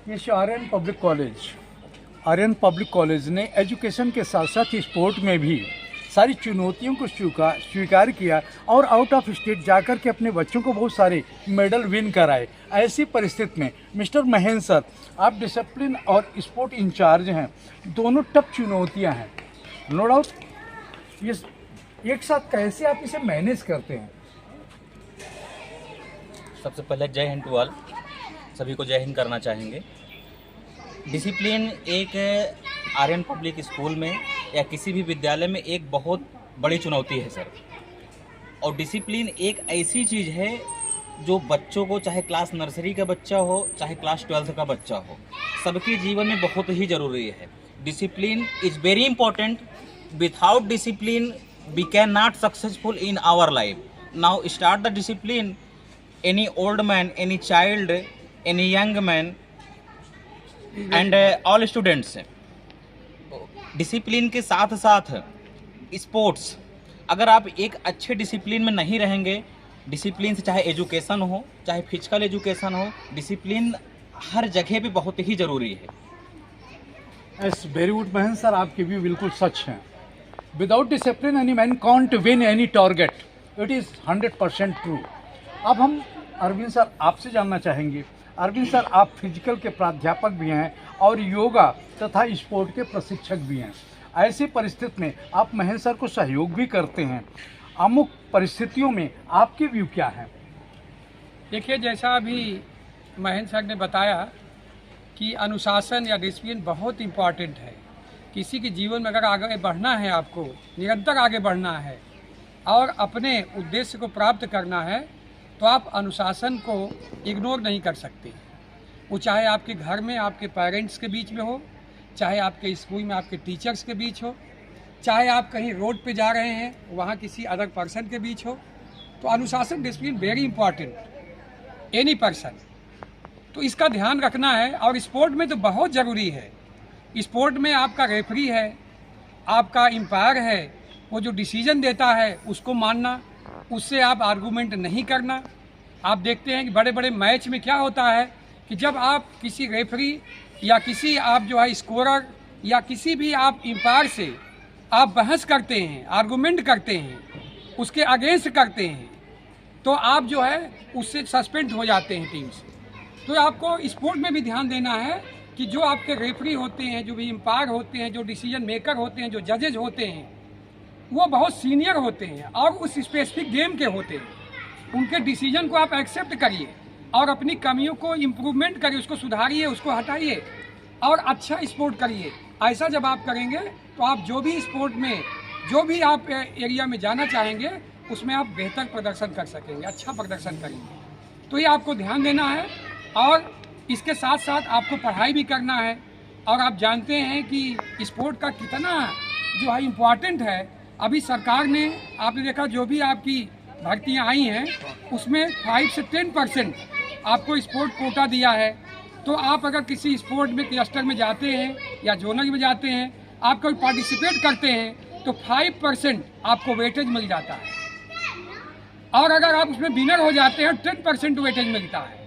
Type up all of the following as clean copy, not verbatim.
ये Aryan public college ने education के साथ साथ स्पोर्ट में भी सारी चुनौतियों को स्वीकार किया और आउट ऑफ स्टेट जाकर के अपने बच्चों को बहुत सारे मेडल विन कराए। ऐसी परिस्थिति में मिस्टर महेंद्र सर, आप डिसिप्लिन और स्पोर्ट इंचार्ज हैं, दोनों टफ चुनौतियां हैं, नो डाउट। ये एक साथ कैसे आप इसे मैनेज करते हैं? सबसे पहले जय हिंद टू ऑल, सभी को जय हिंद करना चाहेंगे। डिसिप्लिन एक आर्यन पब्लिक स्कूल में या किसी भी विद्यालय में एक बहुत बड़ी चुनौती है सर। और डिसिप्लिन एक ऐसी चीज़ है जो बच्चों को, चाहे क्लास नर्सरी का बच्चा हो चाहे क्लास 12th का बच्चा हो, सबके जीवन में बहुत ही ज़रूरी है। Discipline is very important. Without discipline we can not successful in our life. Now start the discipline. Any old man, any child, any young man and all students, discipline के साथ साथ स्पोर्ट्स। अगर आप एक अच्छे डिसिप्लिन में नहीं रहेंगे, डिसिप्लिन से चाहे एजुकेशन हो चाहे फिजिकल एजुकेशन हो, डिसिप्लिन हर जगह पे बहुत ही ज़रूरी है। S very good Mahendra sir, आपकी भी बिल्कुल सच है। Without discipline any man can't win any target, it is 100% true. अब हम अरविंद सर आपसे जानना चाहेंगे। अरविंद सर, आप फिजिकल के प्राध्यापक भी हैं और योगा तथा स्पोर्ट के प्रशिक्षक भी हैं। ऐसी परिस्थिति में आप महेंद्र सर को सहयोग भी करते हैं। अमुक परिस्थितियों में आपके व्यू क्या हैं? देखिए, जैसा अभी महेंद्र सर ने बताया कि अनुशासन या डिसिप्लिन बहुत इम्पॉर्टेंट है। किसी के जीवन में अगर आगे बढ़ना है, आपको निरंतर आगे बढ़ना है और अपने उद्देश्य को प्राप्त करना है, तो आप अनुशासन को इग्नोर नहीं कर सकते। वो चाहे आपके घर में आपके पेरेंट्स के बीच में हो, चाहे आपके स्कूल में आपके टीचर्स के बीच हो, चाहे आप कहीं रोड पे जा रहे हैं वहाँ किसी अदर पर्सन के बीच हो। तो अनुशासन, discipline very important any person. तो इसका ध्यान रखना है। और स्पोर्ट में तो बहुत ज़रूरी है। स्पोर्ट में आपका रेफरी है, आपका एम्पायर है, वो जो डिसीजन देता है उसको मानना, उससे आप आर्गूमेंट नहीं करना। आप देखते हैं कि बड़े बड़े मैच में क्या होता है कि जब आप किसी रेफरी या किसी आप जो है स्कोरर या किसी भी आप एम्पायर से आप बहस करते हैं, आर्गूमेंट करते हैं, उसके अगेंस्ट करते हैं, तो आप जो है उससे सस्पेंड हो जाते हैं टीम से। तो आपको स्पोर्ट में भी ध्यान देना है कि जो आपके रेफरी होते हैं, जो भी एम्पायर होते हैं, जो डिसीजन मेकर होते हैं, जो जजेज होते हैं, वो बहुत सीनियर होते हैं और उस स्पेसिफिक गेम के होते हैं। उनके डिसीजन को आप एक्सेप्ट करिए और अपनी कमियों को इम्प्रूवमेंट करिए, उसको सुधारिए, उसको हटाइए और अच्छा स्पोर्ट करिए। ऐसा जब आप करेंगे तो आप जो भी स्पोर्ट में, जो भी आप एरिया में जाना चाहेंगे, उसमें आप बेहतर प्रदर्शन कर सकेंगे, अच्छा प्रदर्शन करेंगे। तो ये आपको ध्यान देना है। और इसके साथ साथ आपको पढ़ाई भी करना है। और आप जानते हैं कि स्पोर्ट का कितना जो है इम्पॉर्टेंट है। अभी सरकार ने, आपने देखा जो भी आपकी भर्तियां आई हैं उसमें 5 से 10% आपको स्पोर्ट कोटा दिया है। तो आप अगर किसी स्पोर्ट में क्लस्टर में जाते हैं या जोनल में जाते हैं, आप कोई पार्टिसिपेट करते हैं, तो 5% आपको वेटेज मिल जाता है। और अगर आप उसमें विनर हो जाते हैं 10% वेटेज मिलता है।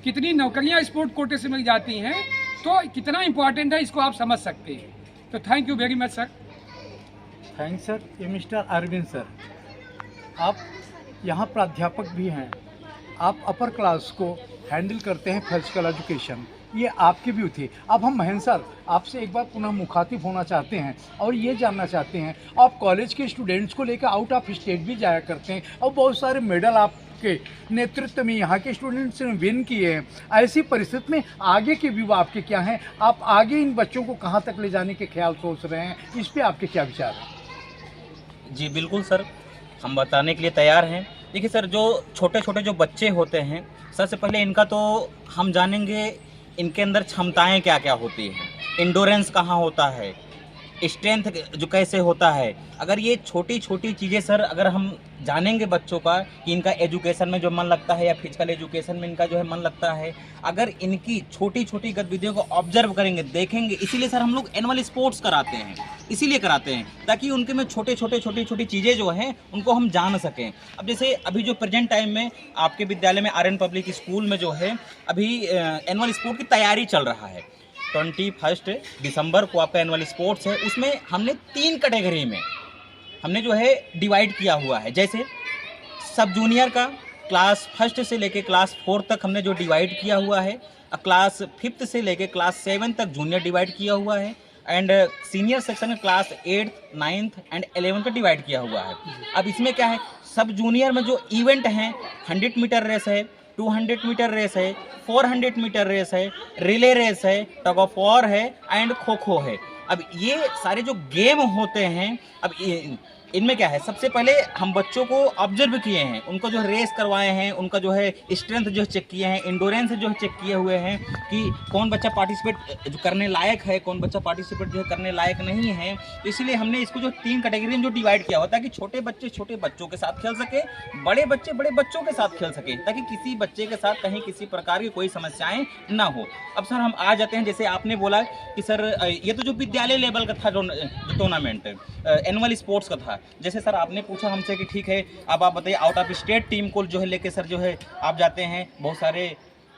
कितनी नौकरियां स्पोर्ट कोटे से मिल जाती हैं, तो कितना इम्पोर्टेंट है इसको आप समझ सकते हैं। तो thank you very much sir. Thanks sir. ये मिस्टर अरविंद सर, आप यहाँ प्राध्यापक भी हैं, आप अपर क्लास को हैंडल करते हैं फिजिकल एजुकेशन, ये आपके व्यू थे। अब हम महेंद्र सर आपसे एक बार पुनः मुखातिब होना चाहते हैं और ये जानना चाहते हैं, आप कॉलेज के स्टूडेंट्स को लेकर आउट ऑफ स्टेट भी जाया करते हैं और बहुत सारे मेडल आपके नेतृत्व में यहाँ के स्टूडेंट्स ने विन किए हैं। ऐसी परिस्थिति में आगे के व्यू आपके क्या हैं? आप आगे इन बच्चों को कहाँ तक ले जाने के ख्याल सोच रहे हैं, इस पर आपके क्या विचार हैं? जी बिल्कुल सर, हम बताने के लिए तैयार हैं। देखिए सर, जो छोटे छोटे जो बच्चे होते हैं, सबसे पहले इनका तो हम जानेंगे इनके अंदर क्षमताएं क्या क्या होती हैं, इंडोरेंस कहाँ होता है, स्ट्रेंथ जो कैसे होता है, अगर ये छोटी छोटी चीज़ें सर अगर हम जानेंगे बच्चों का कि इनका एजुकेशन में जो मन लगता है या फिजिकल एजुकेशन में इनका जो है मन लगता है, अगर इनकी छोटी छोटी गतिविधियों को ऑब्जर्व करेंगे, देखेंगे, इसीलिए सर हम लोग एनुअल स्पोर्ट्स कराते हैं, इसीलिए कराते हैं ताकि उनके में छोटी छोटी चीज़ें जो हैं उनको हम जान सकें। अब जैसे अभी जो प्रेजेंट टाइम में आपके विद्यालय में आर्यन पब्लिक स्कूल में जो है अभी एनुअल स्पोर्ट की तैयारी चल रहा है। 21 दिसंबर को आपका एनुअल स्पोर्ट्स है, उसमें हमने 3 कैटेगरी में हमने जो है डिवाइड किया हुआ है। जैसे सब जूनियर का क्लास 1 से लेके क्लास 4 तक हमने जो डिवाइड किया हुआ है, क्लास 5 से लेके क्लास 7 तक जूनियर डिवाइड किया हुआ है, एंड सीनियर सेक्शन में क्लास 8, 9th एंड 11th का डिवाइड किया हुआ है। अब इसमें क्या है, सब जूनियर में जो इवेंट हैं 100 मीटर रेस है, 200 मीटर रेस है, 400 मीटर रेस है, रिले रेस है, टग ऑफ वॉर है एंड खो खो है। अब ये सारे जो गेम होते हैं, अब इनमें क्या है, सबसे पहले हम बच्चों को ऑब्जर्व किए हैं, उनको जो रेस करवाए हैं, उनका जो है स्ट्रेंथ जो है चेक किए हैं, इंडोरेंस जो है चेक किए हुए हैं कि कौन बच्चा पार्टिसिपेट जो करने लायक है, कौन बच्चा पार्टिसिपेट जो है करने लायक नहीं है। तो इसलिए हमने इसको जो 3 कैटेगरी में जो डिवाइड किया होता है कि छोटे बच्चे छोटे बच्चों के साथ खेल सके, बड़े बच्चे बड़े बच्चों के साथ खेल सके, ताकि किसी बच्चे के साथ कहीं किसी प्रकार की कोई समस्याएं ना हो। अब सर हम आ जाते हैं, जैसे आपने बोला कि सर ये तो जो विद्यालय लेवल का था जो टूर्नामेंट एनुअल स्पोर्ट्स का था, जैसे सर आपने पूछा हमसे कि ठीक है अब आप बताइए आउट ऑफ स्टेट टीम को जो है लेके सर जो है आप जाते हैं, बहुत सारे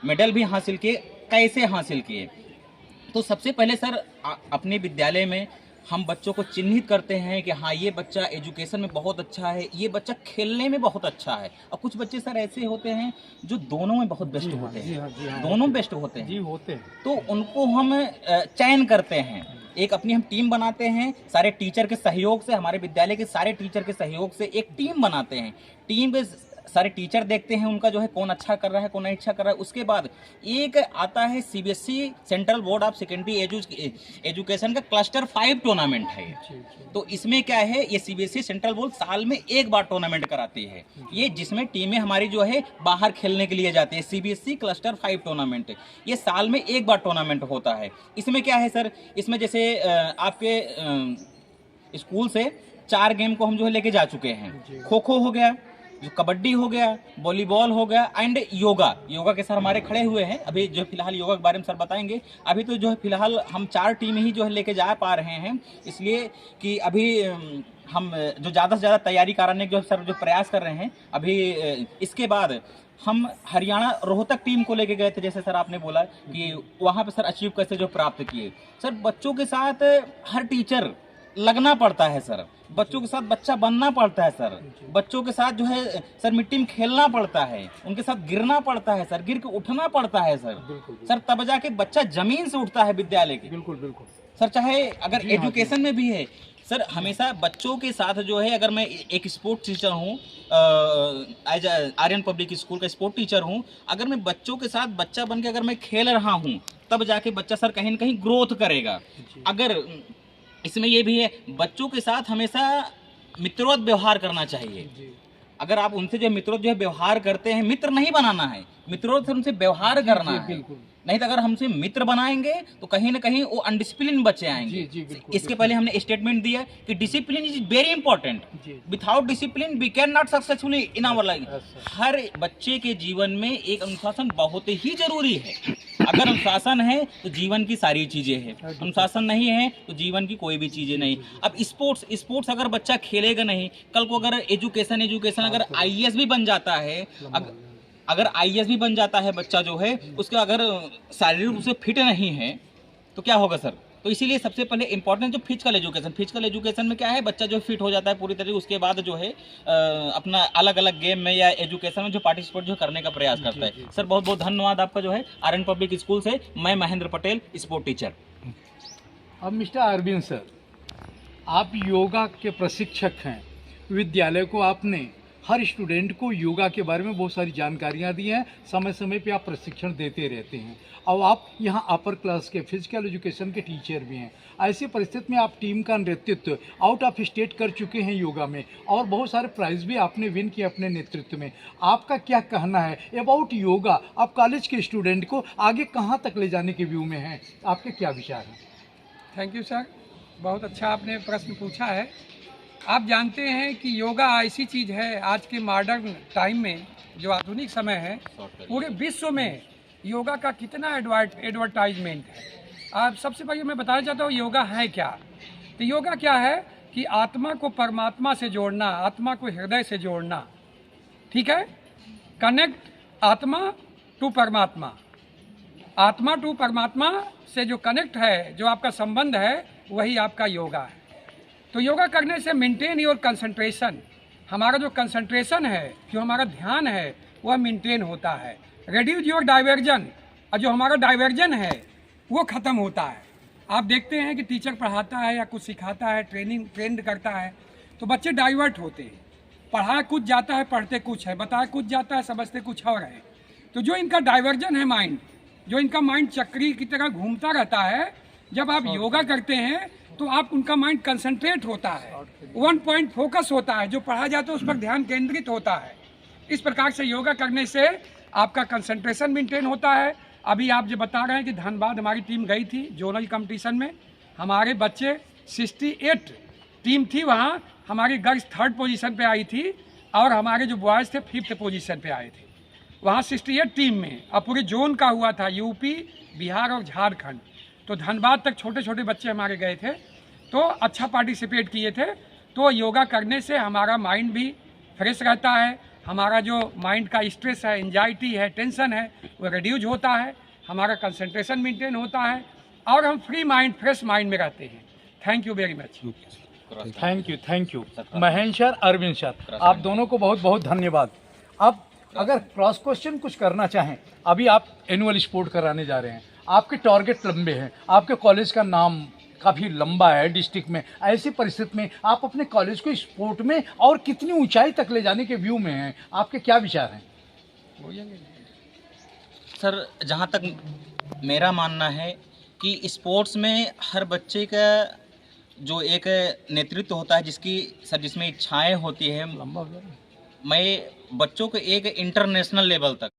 मेडल भी हासिल किए, कैसे हासिल किए। तो सबसे पहले सर अपने विद्यालय में हम बच्चों को चिन्हित करते हैं कि हाँ ये बच्चा एजुकेशन में बहुत अच्छा है, ये बच्चा खेलने में बहुत अच्छा है। और कुछ बच्चे सर ऐसे होते हैं जो दोनों में बहुत बेस्ट होते हैं, दोनों बेस्ट होते हैं जी, होते हैं। तो उनको हम चयन करते हैं, एक अपनी हम टीम बनाते हैं, सारे टीचर के सहयोग से, हमारे विद्यालय के सारे टीचर के सहयोग से एक टीम बनाते हैं। टीम में सारे टीचर देखते हैं उनका जो है कौन अच्छा कर रहा है, कौन नहीं अच्छा कर रहा है। उसके बाद एक आता है CBSE central board of secondary education का क्लस्टर 5 टूर्नामेंट है। तो इसमें क्या है, ये सीबीएसई सेंट्रल बोर्ड साल में एक बार टूर्नामेंट कराती है, ये जिसमें टीमें हमारी जो है बाहर खेलने के लिए जाती है। सीबीएसई क्लस्टर 5 टूर्नामेंट ये साल में एक बार टूर्नामेंट होता है। इसमें क्या है सर, इसमें जैसे आपके स्कूल से 4 गेम को हम जो है लेके जा चुके हैं। खो खो हो गया, जो कबड्डी हो गया, वॉलीबॉल हो गया एंड योगा के सर हमारे खड़े हुए हैं। अभी जो फिलहाल योगा के बारे में सर बताएंगे। अभी तो जो है फिलहाल हम 4 टीम ही जो है लेके जा पा रहे हैं, इसलिए कि अभी हम जो ज़्यादा से ज़्यादा तैयारी कराने के जो सर जो प्रयास कर रहे हैं। अभी इसके बाद हम हरियाणा रोहतक टीम को लेके गए थे, जैसे सर आपने बोला कि वहाँ पे सर अचीव कैसे जो प्राप्त किए। सर बच्चों के साथ हर टीचर लगना पड़ता है सर, बच्चों के साथ बच्चा बनना पड़ता है सर, बच्चों के साथ जो है सर मिट्टी में खेलना पड़ता है, उनके साथ गिरना पड़ता है सर, गिर के उठना पड़ता है सर। सर तब जाके बच्चा जमीन से उठता है विद्यालय के। बिल्कुल सर, चाहे अगर एजुकेशन में भी है सर, हमेशा बच्चों के साथ जो है, अगर मैं एक स्पोर्ट टीचर हूँ, एज आर्यन पब्लिक स्कूल का स्पोर्ट टीचर हूँ, अगर मैं बच्चों के साथ बच्चा बन के अगर मैं खेल रहा हूँ, तब जाके बच्चा सर कहीं न कहीं ग्रोथ करेगा। अगर इसमें ये भी है, बच्चों के साथ हमेशा मित्रवत व्यवहार करना चाहिए। अगर आप उनसे जो मित्रवत जो है व्यवहार करते हैं, मित्र नहीं बनाना है, मित्रवत से उनसे व्यवहार करना है। नहीं तो अगर हमसे मित्र बनाएंगे तो कहीं ना कहीं वो अनडिसिप्लिन बच्चे आएंगे। इसके पहले हमने स्टेटमेंट दिया कि discipline is very important, without discipline we can not successfully in our life. हर बच्चे के जीवन में एक अनुशासन बहुत ही जरूरी है। अगर अनुशासन है तो जीवन की सारी चीजें हैं, अनुशासन नहीं है तो जीवन की कोई भी चीजें नहीं। अब स्पोर्ट्स अगर बच्चा खेलेगा नहीं, कल को अगर एजुकेशन अगर आईएएस भी बन जाता है, अगर आईएएस भी बन जाता है बच्चा जो है, उसका अगर शारीरिक रूप से फिट नहीं है तो क्या होगा सर। तो इसीलिए सबसे पहले इंपॉर्टेंट जो फिजिकल एजुकेशन में क्या है, बच्चा जो फिट हो जाता है पूरी तरीके, उसके बाद जो है अपना अलग अलग गेम में या एजुकेशन में जो पार्टिसिपेट जो करने का प्रयास करता है। सर बहुत बहुत धन्यवाद आपका जो है आर्यन पब्लिक स्कूल से। मैं महेंद्र पटेल, स्पोर्ट टीचर। अब मिस्टर अरविंद सर, आप योगा के प्रशिक्षक हैं, विद्यालय को आपने हर स्टूडेंट को योगा के बारे में बहुत सारी जानकारियाँ दी हैं, समय समय पे आप प्रशिक्षण देते रहते हैं, और आप यहाँ अपर क्लास के फिजिकल एजुकेशन के टीचर भी हैं। ऐसी परिस्थिति में आप टीम का नेतृत्व आउट ऑफ स्टेट कर चुके हैं योगा में, और बहुत सारे प्राइज भी आपने विन किए अपने नेतृत्व में। आपका क्या कहना है अबाउट योगा? आप कॉलेज के स्टूडेंट को आगे कहाँ तक ले जाने के व्यू में हैं, आपके क्या विचार हैं? Thank you sir. बहुत अच्छा आपने प्रश्न पूछा है। आप जानते हैं कि योगा ऐसी चीज़ है आज के मॉडर्न टाइम में, जो आधुनिक समय है, पूरे विश्व में योगा का कितना एडवर्टाइजमेंट है। आप सबसे पहले मैं बताना चाहता हूँ योगा है क्या। तो योगा क्या है कि आत्मा को परमात्मा से जोड़ना, आत्मा को हृदय से जोड़ना, ठीक है। कनेक्ट आत्मा टू परमात्मा, आत्मा टू परमात्मा से जो कनेक्ट है, जो आपका संबंध है, वही आपका योगा है। तो योगा करने से मेंटेन योर कंसंट्रेशन, हमारा जो कंसंट्रेशन है, जो हमारा ध्यान है, वह मेंटेन होता है। रिड्यूस योर डाइवर्जन, और जो हमारा डाइवर्जन है वो ख़त्म होता है। आप देखते हैं कि टीचर पढ़ाता है या कुछ सिखाता है, ट्रेंड करता है, तो बच्चे डाइवर्ट होते हैं, पढ़ाया कुछ जाता है, पढ़ते कुछ है, बताया कुछ जाता है, समझते कुछ और है। तो जो इनका डाइवर्जन है माइंड, जो इनका माइंड चक्री की तरह घूमता रहता है, जब आप योगा करते हैं तो आप उनका माइंड कंसंट्रेट होता है, वन पॉइंट फोकस होता है, जो पढ़ा जाता है उस पर ध्यान केंद्रित होता है। इस प्रकार से योगा करने से आपका कंसंट्रेशन मेंटेन होता है। अभी आप जो बता रहे हैं कि धनबाद हमारी टीम गई थी जोनल कंपटीशन में, हमारे बच्चे 68 टीम थी, वहाँ हमारी गर्ल्स 3rd पोजीशन पे आई थी और हमारे जो बॉयज़ थे 5th पोजीशन पे आए थे। वहाँ 68 टीम में, और पूरे जोन का हुआ था, यूपी, बिहार और झारखंड। तो धनबाद तक छोटे छोटे बच्चे हमारे गए थे, तो अच्छा पार्टिसिपेट किए थे। तो योगा करने से हमारा माइंड भी फ्रेश रहता है, हमारा जो माइंड का स्ट्रेस है, एंजाइटी है, टेंशन है, वो रिड्यूज होता है, हमारा कंसंट्रेशन मेंटेन होता है और हम फ्री माइंड, फ्रेश माइंड में रहते हैं। Thank you very much. Thank you Mahendra sir, Arvind sir, आप दोनों को बहुत बहुत धन्यवाद। अब अगर क्रॉस क्वेश्चन कुछ करना चाहें, अभी आप एनुअल स्पोर्ट कराने जा रहे हैं, आपके टारगेट लंबे हैं, आपके कॉलेज का नाम काफ़ी लंबा है डिस्ट्रिक्ट में, ऐसी परिस्थिति में आप अपने कॉलेज को स्पोर्ट में और कितनी ऊंचाई तक ले जाने के व्यू में हैं, आपके क्या विचार हैं? सर, जहाँ तक मेरा मानना है कि स्पोर्ट्स में हर बच्चे का जो एक नेतृत्व होता है, जिसमें इच्छाएं होती है, मैं बच्चों को एक इंटरनेशनल लेवल तक